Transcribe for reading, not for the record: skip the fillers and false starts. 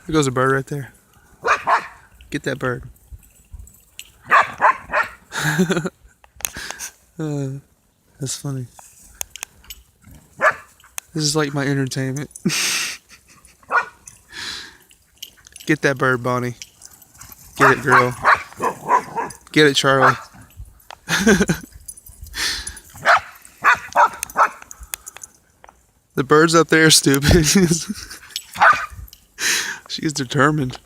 There goes a bird right there. Get that bird. That's funny. This is like my entertainment. Get that bird, Bonnie. Get it, girl. Get it, Charlie. The bird's up there, stupid. She's determined.